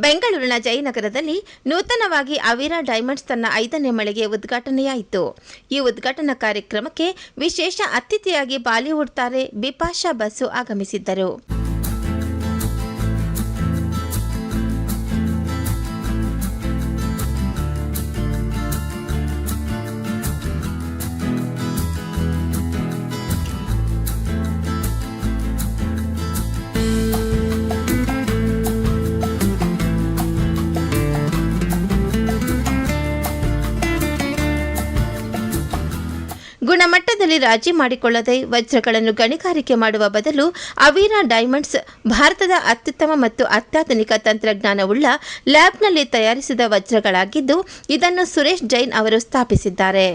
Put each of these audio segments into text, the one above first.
ಬೆಂಗಳೂರಿನ ಜಯನಗರದಲ್ಲಿ ನೂತನವಾಗಿ ಅವಿರಾ ಡೈಮಂಡ್ಸ್ ತನ್ನ 5ನೇ ಮಳಿಗೆ ಉದ್ಘಾಟನೆಯಾಯಿತು. ಈ ಉದ್ಘಾಟನಾ ಕಾರ್ಯಕ್ರಮಕ್ಕೆ ವಿಶೇಷ ಅತಿಥಿಯಾಗಿ ಬಾಲಿವುಡ್ ತಾರೆ ಬಿಪಾಶಾ ಬಸು ಆಗಮಿಸಿದ್ದರು. ಗುಣಮಟ್ಟದಲ್ಲಿ ರಾಜಿ ಮಾಡಿಕೊಳ್ಳದೆ ವಜ್ರಗಳನ್ನು ಗಣಿಗಾರಿಕೆ ಮಾಡುವ ಬದಲು ಅವಿರಾ ಡೈಮಂಡ್ಸ್ ಭಾರತದ ಅತ್ಯುತ್ತಮ ಮತ್ತು ಅತ್ಯಾಧುನಿಕ ತಂತ್ರಜ್ಞಾನವುಳ್ಳ ಲ್ಯಾಬ್ನಲ್ಲಿ ತಯಾರಿಸಿದ ವಜ್ರಗಳಾಗಿದ್ದು, ಇದನ್ನು ಸುರೇಶ್ ಜೈನ್ ಅವರು ಸ್ಥಾಪಿಸಿದ್ದಾರೆ.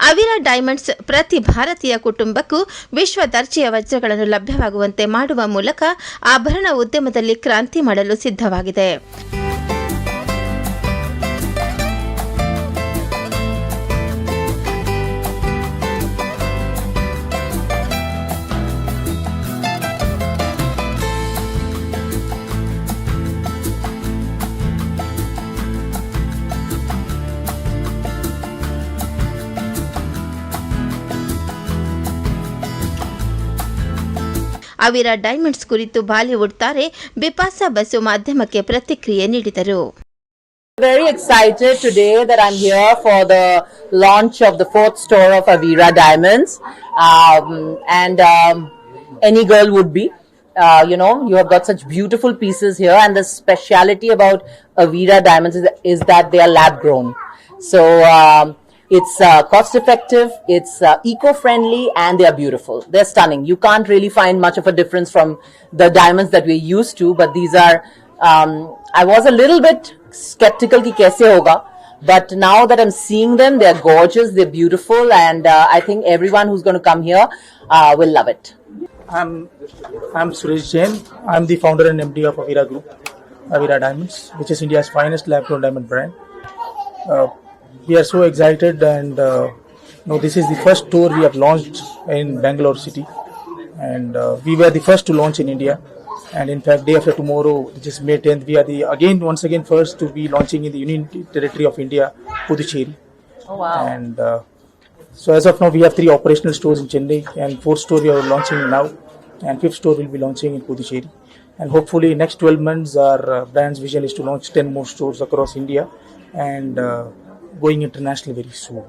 ಅವಿರಾ ಡೈಮಂಡ್ಸ್ ಪ್ರತಿ ಭಾರತೀಯ ಕುಟುಂಬಕ್ಕೂ ವಿಶ್ವ ದರ್ಜೆಯ ವಜ್ರಗಳನ್ನು ಲಭ್ಯವಾಗುವಂತೆ ಮಾಡುವ ಮೂಲಕ ಆಭರಣ ಉದ್ಯಮದಲ್ಲಿ ಕ್ರಾಂತಿ ಮಾಡಲು ಸಿದ್ಧವಾಗಿದೆ. ಅವಿರಾ ಡೈಮಂಡ್ಸ್ ಕುರಿತು ಬಾಲಿವುಡ್ ತಾರೆ ಬಿಪಾಶಾ ಬಸು ಮಾಧ್ಯಮಕ್ಕೆ ಪ್ರತಿಕ್ರಿಯೆ ನೀಡಿದರು. Very excited today that I'm here for the launch of the 4th store of Avira Diamonds, and any girl would be. You have got such beautiful pieces here, and the speciality about Avira Diamonds is that they are lab grown. So it's cost effective, it's eco-friendly, and they are beautiful. They're stunning. You can't really find much of a difference from the diamonds that we're used to, but these are, I was a little bit skeptical ki kaise hoga, but now that I'm seeing them, they're gorgeous, they're beautiful, and I think everyone who's going to come here will love it. I'm Suresh Jain. I'm the founder and MD of Avira Group, Avira Diamonds, which is India's finest lab-grown diamond brand. We are so excited, and this is the first store we have launched in Bangalore city, and we were the first to launch in India. And in fact, day after tomorrow, which is May 10th, we are once again first to be launching in the Union Territory of India, Puducherry. Oh wow! And so as of now, we have 3 operational stores in Chennai, and 4th store we are launching now, and 5th store will be launching in Puducherry. And hopefully, next 12 months, our brand's vision is to launch 10 more stores across India, and going international very soon.